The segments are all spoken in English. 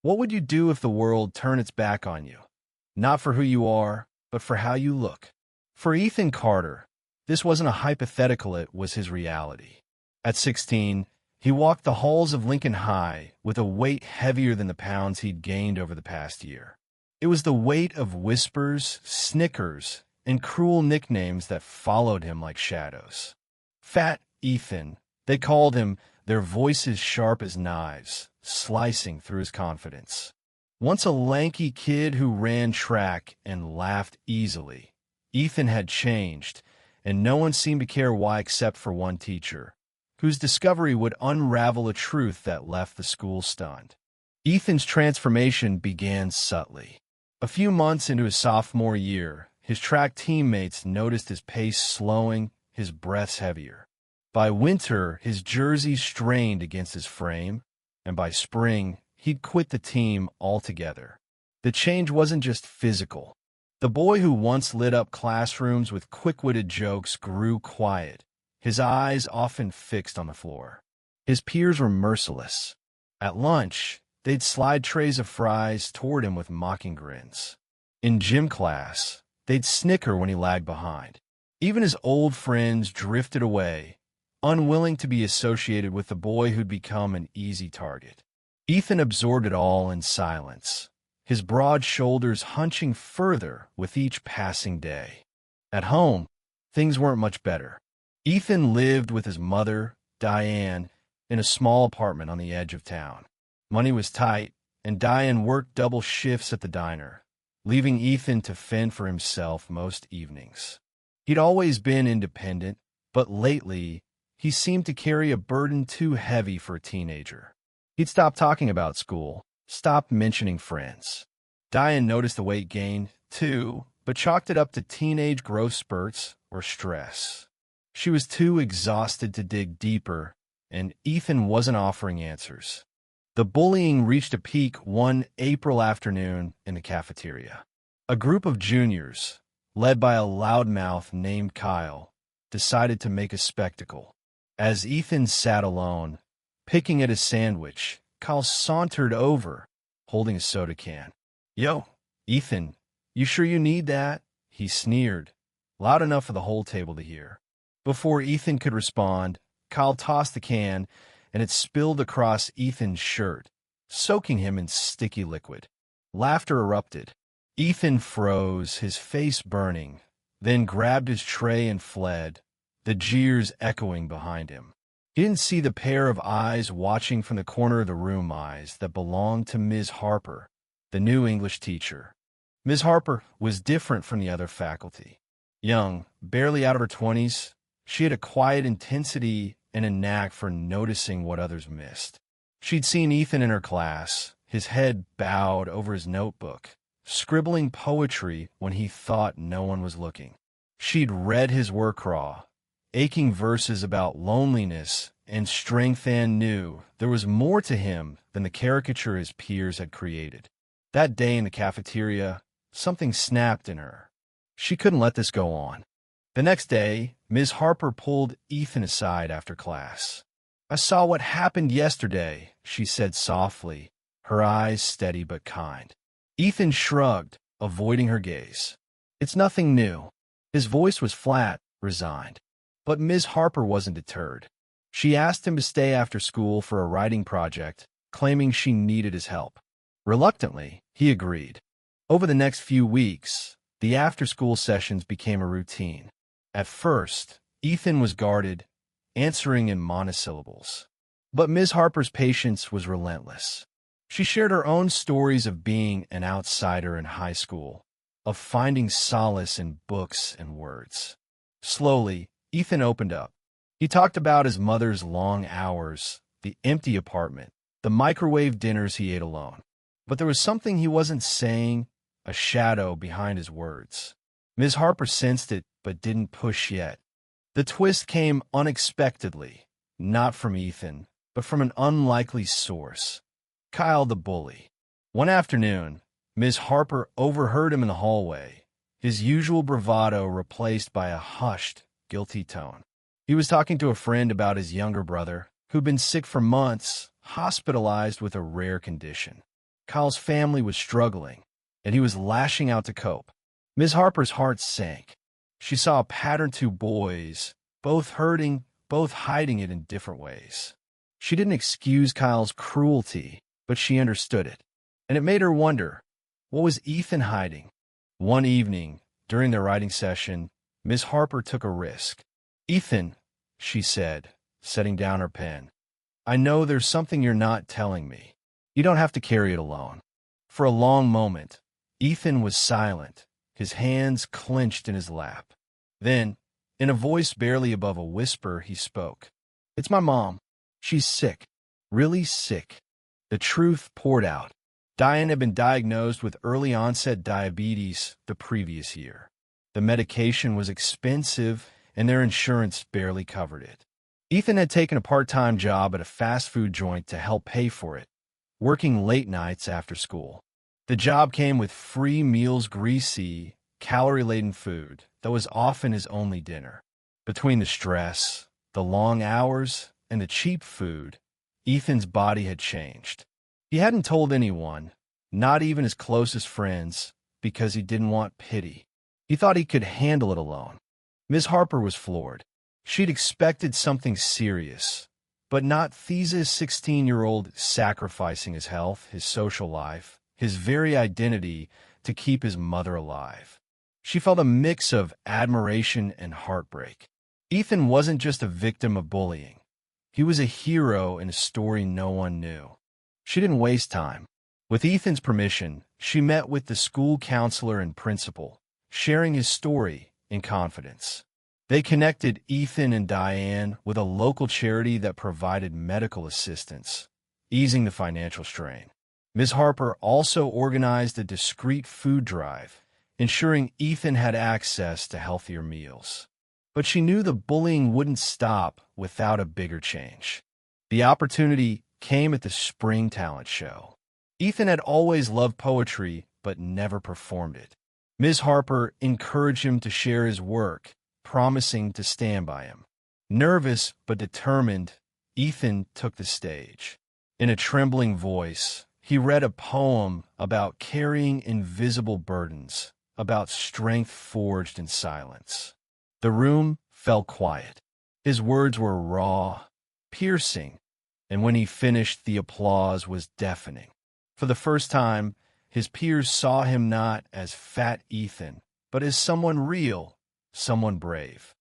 What would you do if the world turned its back on you? Not for who you are, but for how you look. For Ethan Carter, this wasn't a hypothetical, it was his reality. At 16, he walked the halls of Lincoln High with a weight heavier than the pounds he'd gained over the past year. It was the weight of whispers, snickers, and cruel nicknames that followed him like shadows. Fat Ethan, they called him, their voices sharp as knives, slicing through his confidence. Once a lanky kid who ran track and laughed easily, Ethan had changed, and no one seemed to care why except for one teacher, whose discovery would unravel a truth that left the school stunned. Ethan's transformation began subtly. A few months into his sophomore year, his track teammates noticed his pace slowing, his breaths heavier. By winter, his jersey strained against his frame, and by spring, he'd quit the team altogether. The change wasn't just physical. The boy who once lit up classrooms with quick-witted jokes grew quiet, his eyes often fixed on the floor. His peers were merciless. At lunch, they'd slide trays of fries toward him with mocking grins. In gym class, they'd snicker when he lagged behind. Even his old friends drifted away, unwilling to be associated with the boy who'd become an easy target. Ethan absorbed it all in silence, his broad shoulders hunching further with each passing day. At home, things weren't much better. Ethan lived with his mother, Diane, in a small apartment on the edge of town. Money was tight, and Diane worked double shifts at the diner, leaving Ethan to fend for himself most evenings. He'd always been independent, but lately, he seemed to carry a burden too heavy for a teenager. He'd stopped talking about school, stopped mentioning friends. Diane noticed the weight gain, too, but chalked it up to teenage growth spurts or stress. She was too exhausted to dig deeper, and Ethan wasn't offering answers. The bullying reached a peak one April afternoon in the cafeteria. A group of juniors, led by a loudmouth named Kyle, decided to make a spectacle. As Ethan sat alone, picking at his sandwich, Kyle sauntered over, holding a soda can. "Yo, Ethan, you sure you need that?" he sneered, loud enough for the whole table to hear. Before Ethan could respond, Kyle tossed the can, and it spilled across Ethan's shirt, soaking him in sticky liquid. Laughter erupted. Ethan froze, his face burning, then grabbed his tray and fled, the jeers echoing behind him. He didn't see the pair of eyes watching from the corner of the room, eyes that belonged to Ms. Harper, the new English teacher. Ms. Harper was different from the other faculty. Young, barely out of her 20s, she had a quiet intensity and a knack for noticing what others missed. She'd seen Ethan in her class, his head bowed over his notebook, scribbling poetry when he thought no one was looking. She'd read his work raw, aching verses about loneliness and strength, and knew there was more to him than the caricature his peers had created. That day in the cafeteria, something snapped in her. She couldn't let this go on. The next day, Ms. Harper pulled Ethan aside after class. "I saw what happened yesterday," she said softly, her eyes steady but kind. Ethan shrugged, avoiding her gaze. "It's nothing new." His voice was flat, resigned. But Ms. Harper wasn't deterred. She asked him to stay after school for a writing project, claiming she needed his help. Reluctantly, he agreed. Over the next few weeks, the after-school sessions became a routine. At first, Ethan was guarded, answering in monosyllables. But Ms. Harper's patience was relentless. She shared her own stories of being an outsider in high school, of finding solace in books and words. Slowly, Ethan opened up. He talked about his mother's long hours, the empty apartment, the microwave dinners he ate alone. But there was something he wasn't saying, a shadow behind his words. Ms. Harper sensed it, but didn't push yet. The twist came unexpectedly, not from Ethan, but from an unlikely source. Kyle the bully. One afternoon, Ms. Harper overheard him in the hallway, his usual bravado replaced by a hushed, guilty tone. He was talking to a friend about his younger brother, who'd been sick for months, hospitalized with a rare condition. Kyle's family was struggling, and he was lashing out to cope. Ms. Harper's heart sank. She saw a pattern: two boys, both hurting, both hiding it in different ways. She didn't excuse Kyle's cruelty, but she understood it. And it made her wonder, what was Ethan hiding? One evening, during their writing session, Ms. Harper took a risk. "Ethan," she said, setting down her pen, "I know there's something you're not telling me. You don't have to carry it alone." For a long moment, Ethan was silent, his hands clenched in his lap. Then, in a voice barely above a whisper, he spoke. "It's my mom. She's sick, really sick." The truth poured out. Diane had been diagnosed with early-onset diabetes the previous year. The medication was expensive, and their insurance barely covered it. Ethan had taken a part-time job at a fast food joint to help pay for it, working late nights after school. The job came with free meals, greasy, calorie-laden food that was often his only dinner. Between the stress, the long hours, and the cheap food, Ethan's body had changed. He hadn't told anyone, not even his closest friends, because he didn't want pity. He thought he could handle it alone. Ms. Harper was floored. She'd expected something serious, but not Thesa's 16-year-old sacrificing his health, his social life, his very identity to keep his mother alive. She felt a mix of admiration and heartbreak. Ethan wasn't just a victim of bullying. He was a hero in a story no one knew. She didn't waste time. With Ethan's permission, she met with the school counselor and principal, sharing his story in confidence. They connected Ethan and Diane with a local charity that provided medical assistance, easing the financial strain. Ms. Harper also organized a discreet food drive, ensuring Ethan had access to healthier meals. But she knew the bullying wouldn't stop without a bigger change. The opportunity came at the spring talent show. Ethan had always loved poetry, but never performed it. Ms. Harper encouraged him to share his work, promising to stand by him. Nervous but determined, Ethan took the stage. In a trembling voice, he read a poem about carrying invisible burdens, about strength forged in silence. The room fell quiet. His words were raw, piercing, and when he finished, the applause was deafening. For the first time, his peers saw him not as fat Ethan, but as someone real, someone brave.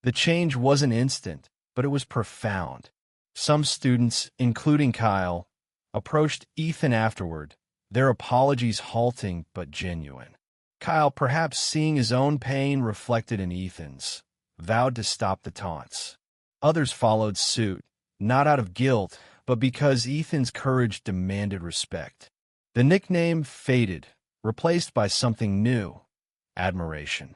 The change wasn't instant, but it was profound. Some students, including Kyle, approached Ethan afterward, their apologies halting but genuine. Kyle, perhaps seeing his own pain reflected in Ethan's, vowed to stop the taunts. Others followed suit, not out of guilt, but because Ethan's courage demanded respect. The nickname faded, replaced by something new: admiration.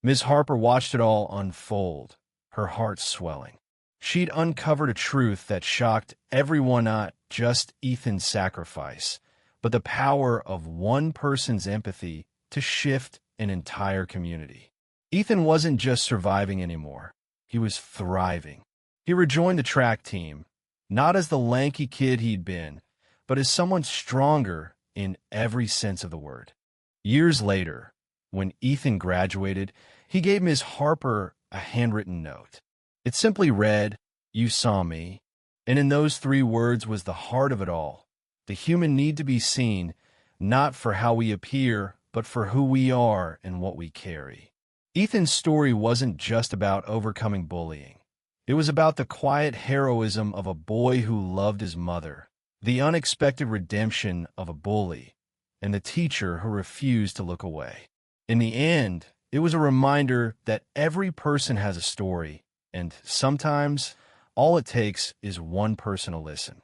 Ms. Harper watched it all unfold, her heart swelling. She'd uncovered a truth that shocked everyone, not just Ethan's sacrifice, but the power of one person's empathy to shift an entire community. Ethan wasn't just surviving anymore. He was thriving. He rejoined the track team, not as the lanky kid he'd been, but as someone stronger in every sense of the word. Years later, when Ethan graduated, he gave Ms. Harper a handwritten note. It simply read, "You saw me," and in those 3 words was the heart of it all. The human need to be seen, not for how we appear, but for who we are and what we carry. Ethan's story wasn't just about overcoming bullying. It was about the quiet heroism of a boy who loved his mother, the unexpected redemption of a bully, and the teacher who refused to look away. In the end, it was a reminder that every person has a story, and sometimes all it takes is one person to listen.